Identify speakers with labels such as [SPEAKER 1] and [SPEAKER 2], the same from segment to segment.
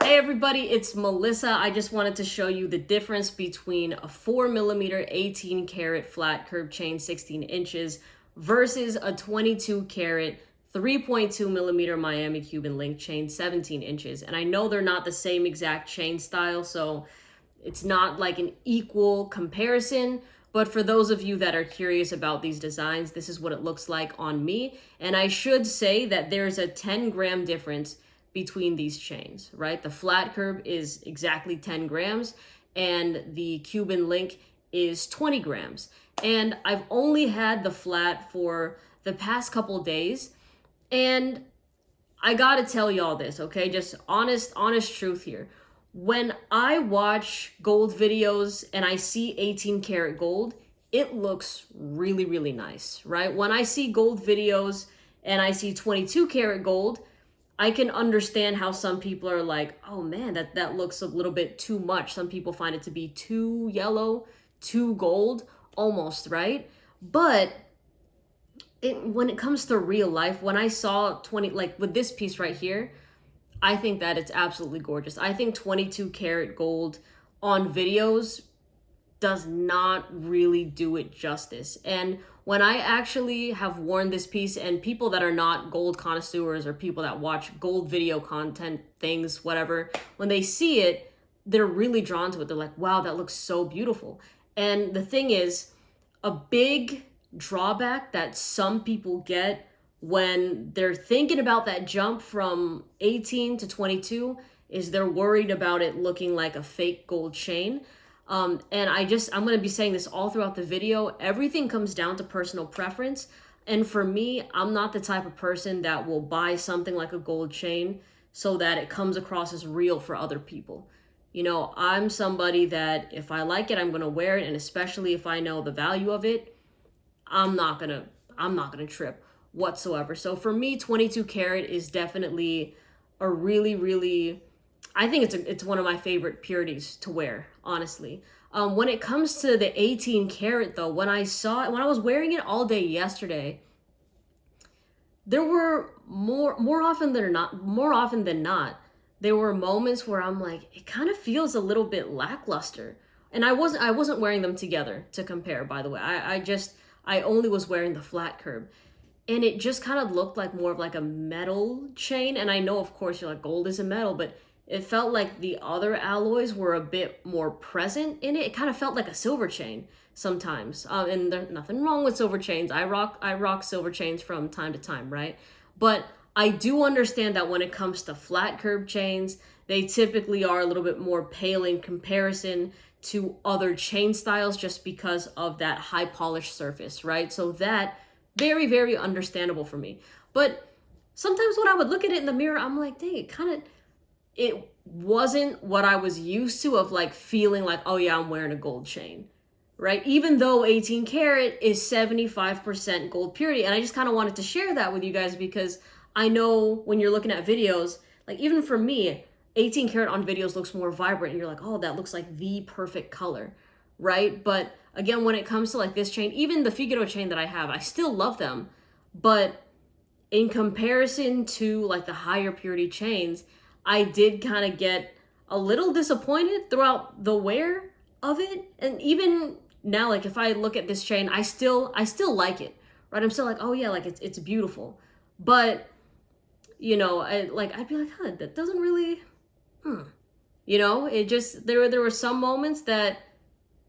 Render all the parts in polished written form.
[SPEAKER 1] Hey everybody, it's Melissa. I just wanted to show you the difference between a 4mm 18 karat flat curb chain 16 inches versus a 22 karat 3.2mm Miami Cuban link chain 17 inches. And I know they're not the same exact chain style, so it's not like an equal comparison. But for those of you that are curious about these designs, this is what it looks like on me. And I should say that there's a 10-gram difference between these chains, right? The flat curb is exactly 10 grams and the Cuban link is 20 grams. And I've only had the flat for the past couple days. And I gotta tell y'all this, okay? Just honest truth here. When I watch gold videos and I see 18 karat gold, it looks really, really nice, right? When I see gold videos and I see 22 karat gold, I can understand how some people are like, oh man, that looks a little bit too much. Some people find it to be too yellow, too gold, almost, right? But when it comes to real life, when I saw 20, like with this piece right here, I think that it's absolutely gorgeous. I think 22 karat gold on videos does not really do it justice. And when I actually have worn this piece, and people that are not gold connoisseurs or people that watch gold video content things, whatever, when they see it, they're really drawn to it. They're like, wow, that looks so beautiful. And the thing is, a big drawback that some people get when they're thinking about that jump from 18 to 22 is they're worried about it looking like a fake gold chain. And I'm going to be saying this all throughout the video. Everything comes down to personal preference. And for me, I'm not the type of person that will buy something like a gold chain so that it comes across as real for other people. You know, I'm somebody that if I like it, I'm going to wear it. And especially if I know the value of it, I'm not going to trip whatsoever. So for me, 22 karat is definitely a really, I think it's one of my favorite purities to wear, honestly. When it comes to the 18 karat though, when I was wearing it all day yesterday, there were more often than not, there were moments where I'm like, it kind of feels a little bit lackluster. And I wasn't wearing them together to compare, by the way. I only was wearing the flat curb. And it just kind of looked like more of like a metal chain. And I know, of course, you're like, gold is a metal, but it felt like the other alloys were a bit more present in it. It kind of felt like a silver chain sometimes. And there's nothing wrong with silver chains. I rock silver chains from time to time, right? But I do understand that when it comes to flat curb chains, they typically are a little bit more pale in comparison to other chain styles just because of that high polished surface, right? So that very understandable for me. But sometimes when I would look at it in the mirror, I'm like, dang, it wasn't what I was used to of like feeling like, oh yeah, I'm wearing a gold chain, right? Even though 18 karat is 75% gold purity. And I just kind of wanted to share that with you guys because I know when you're looking at videos, like even for me, 18 karat on videos looks more vibrant and you're like, oh, that looks like the perfect color, right? But again, when it comes to like this chain, even the Figaro chain that I have, I still love them. But in comparison to like the higher purity chains, I did kind of get a little disappointed throughout the wear of it. And even now, like if I look at this chain, I still like it, right? I'm still like, oh yeah, like it's beautiful. But you know, I'd be like, huh, that doesn't really, you know, it just, there were some moments that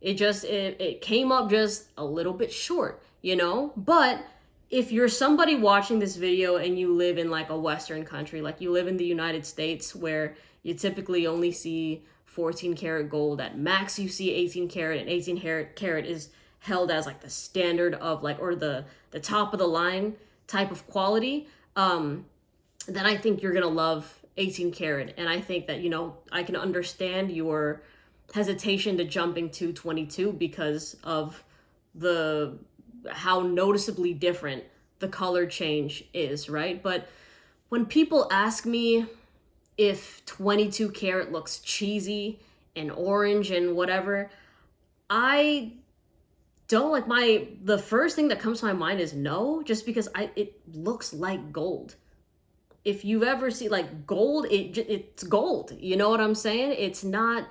[SPEAKER 1] it came up just a little bit short, you know? But if you're somebody watching this video and you live in like a Western country, like you live in the United States where you typically only see 14 karat gold, at max you see 18 karat, and 18 karat is held as like the standard of like, or the top of the line type of quality, then I think you're gonna love 18 karat. And I think that, you know, I can understand your hesitation to jumping to 22 because of how noticeably different the color change is, right? But when people ask me if 22 karat looks cheesy and orange and whatever, I don't like the first thing that comes to my mind is no, just because it looks like gold. if you've ever seen like gold, it's gold. You know what I'm saying? It's not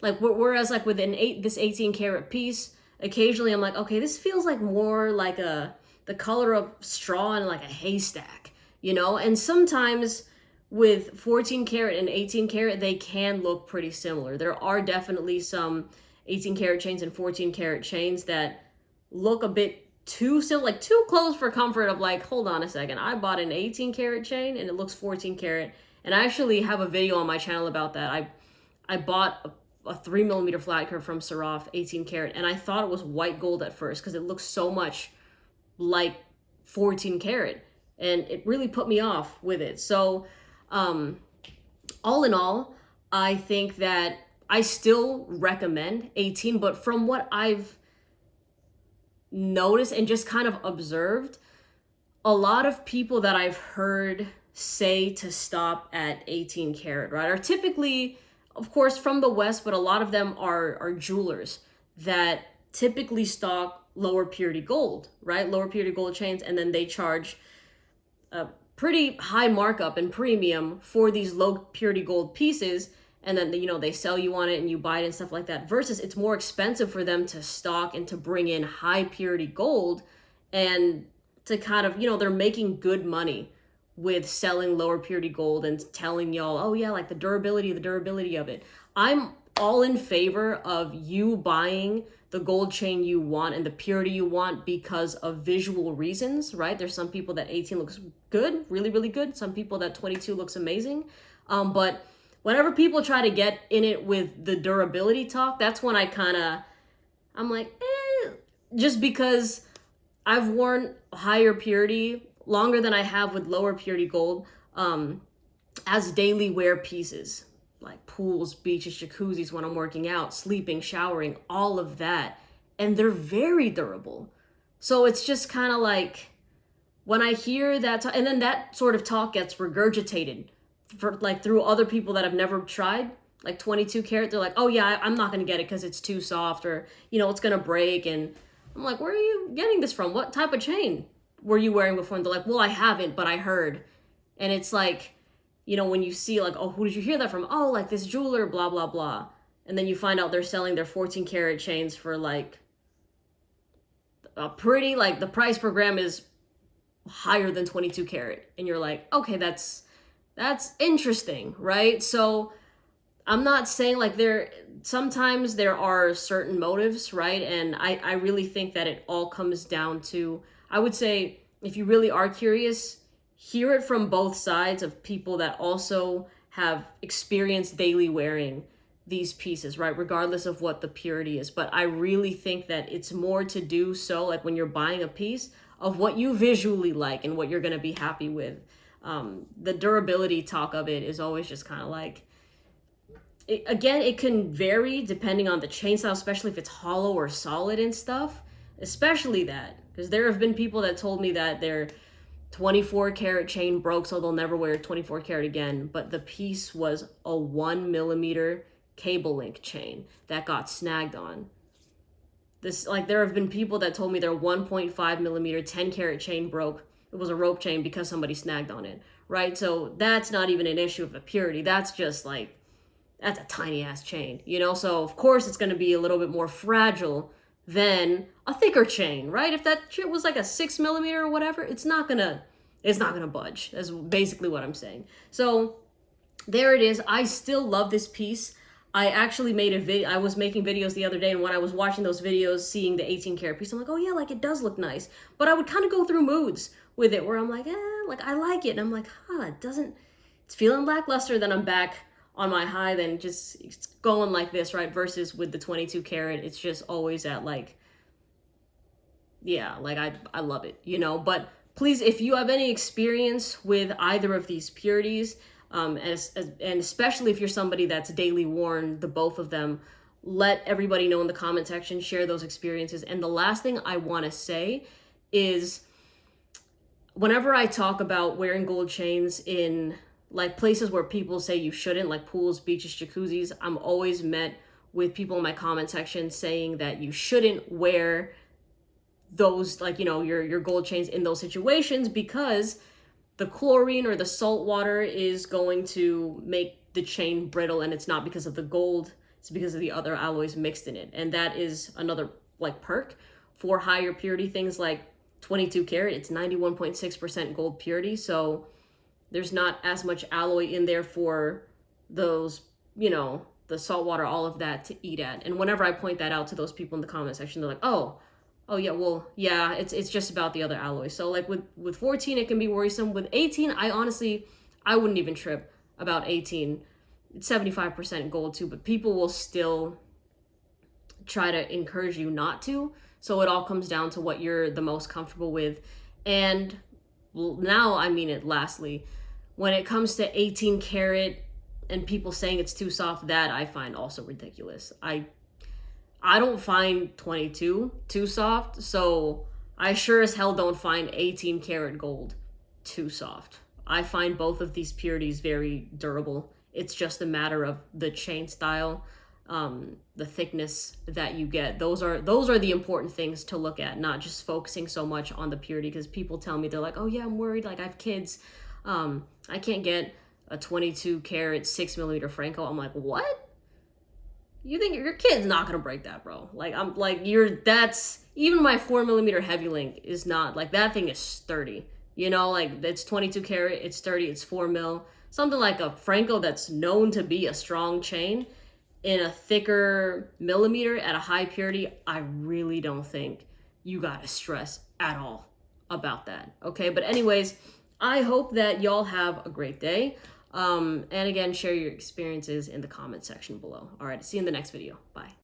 [SPEAKER 1] like, whereas like with this 18 karat piece, occasionally I'm like, okay, this feels like more like the color of straw in like a haystack, you know? And sometimes with 14 karat and 18 karat, they can look pretty similar. There are definitely some 18 karat chains and 14 karat chains that look a bit too similar, like too close for comfort of like, hold on a second, I bought an 18 karat chain and it looks 14 karat. And I actually have a video on my channel about that. I bought a 3mm flat curve from Saraf 18 karat, and I thought it was white gold at first because it looks so much like 14 karat, and it really put me off with it. So all in all, I think that I still recommend 18, but from what I've noticed and just kind of observed, a lot of people that I've heard say to stop at 18 karat, right, are typically, of course, from the West, but a lot of them are jewelers that typically stock lower purity gold, right? Lower purity gold chains, and then they charge a pretty high markup and premium for these low purity gold pieces, and then, you know, they sell you on it and you buy it and stuff like that, versus it's more expensive for them to stock and to bring in high purity gold and to kind of, you know, they're making good money with selling lower purity gold and telling y'all, oh yeah, like the durability of it. I'm all in favor of you buying the gold chain you want and the purity you want because of visual reasons, right? There's some people that 18 looks good, really, really good. Some people that 22 looks amazing. But whenever people try to get in it with the durability talk, that's when I'm like, just because I've worn higher purity longer than I have with lower purity gold as daily wear pieces, like pools, beaches, jacuzzis when I'm working out, sleeping, showering, all of that. And they're very durable. So it's just kind of like when I hear that, and then that sort of talk gets regurgitated for like through other people that have never tried, like 22 karat, they're like, oh yeah, I'm not going to get it because it's too soft, or, you know, it's going to break. And I'm like, where are you getting this from? What type of chain were you wearing before? And they're like, well, I haven't, but I heard. And it's like, you know, when you see like, oh, who did you hear that from? Oh, like this jeweler, blah, blah, blah. And then you find out they're selling their 14 karat chains for like a pretty, like the price per gram is higher than 22 karat. And you're like, okay, that's interesting, right? So I'm not saying like sometimes there are certain motives, right? And I really think that it all comes down to, I would say, if you really are curious, hear it from both sides of people that also have experienced daily wearing these pieces, right? Regardless of what the purity is. But I really think that it's more to do so, like when you're buying a piece, of what you visually like and what you're going to be happy with. The durability talk of it is always just kind of like, it can vary depending on the chain style, especially if it's hollow or solid and stuff, especially that, because there have been people that told me that their 24 karat chain broke, so they'll never wear 24 karat again, but the piece was a 1mm cable link chain that got snagged on. This, like, there have been people that told me their 1.5mm 10 karat chain broke. It was a rope chain because somebody snagged on it, right? So that's not even an issue of the purity. That's just like, that's a tiny ass chain, you know? So of course it's going to be a little bit more fragile than a thicker chain, right? If that shit was like a 6mm or whatever, it's not gonna budge. That's basically what I'm saying. So there it is. I still love this piece. I actually made a video. I was making videos the other day, and when I was watching those videos, seeing the 18 karat piece, I'm like, oh yeah, like it does look nice. But I would kind of go through moods with it where I'm like, like I like it. And I'm like, it's feeling lackluster. Then I'm back on my high, then just it's going like this, right? Versus with the 22 karat, it's just always at like, yeah, like I love it, you know? But please, if you have any experience with either of these purities, and especially if you're somebody that's daily worn the both of them, let everybody know in the comment section, share those experiences. And the last thing I want to say is, whenever I talk about wearing gold chains in like places where people say you shouldn't, like pools, beaches, jacuzzis, I'm always met with people in my comment section saying that you shouldn't wear those, like, you know, your gold chains in those situations, because the chlorine or the salt water is going to make the chain brittle, and it's not because of the gold, it's because of the other alloys mixed in it. And that is another like perk for higher purity things like 22 karat. It's 91.6% gold purity, so there's not as much alloy in there for those, you know, the salt water, all of that to eat at. And whenever I point that out to those people in the comment section, they're like, oh yeah, well, yeah, it's just about the other alloys. So like with 14, it can be worrisome. With 18, I wouldn't even trip about 18. It's 75% gold too, but people will still try to encourage you not to. So it all comes down to what you're the most comfortable with. And now, I mean it, lastly, when it comes to 18 karat and people saying it's too soft, that I find also ridiculous. I don't find 22 too soft, so I sure as hell don't find 18 karat gold too soft. I find both of these purities very durable. It's just a matter of the chain style, the thickness that you get. Those are the important things to look at, not just focusing so much on the purity, because people tell me, they're like, oh yeah, I'm worried, like I have kids, I can't get a 22 karat 6mm Franco. I'm like, what? You think your kid's not gonna break that, bro? Like, I'm like, that's, even my 4mm heavy link is not, like, that thing is sturdy, you know, like it's 22 karat, it's sturdy, it's 4mm. Something like a Franco that's known to be a strong chain in a thicker millimeter at a high purity, I really don't think you gotta stress at all about that, okay? But anyways, I hope that y'all have a great day. And again, share your experiences in the comment section below. All right, see you in the next video. Bye.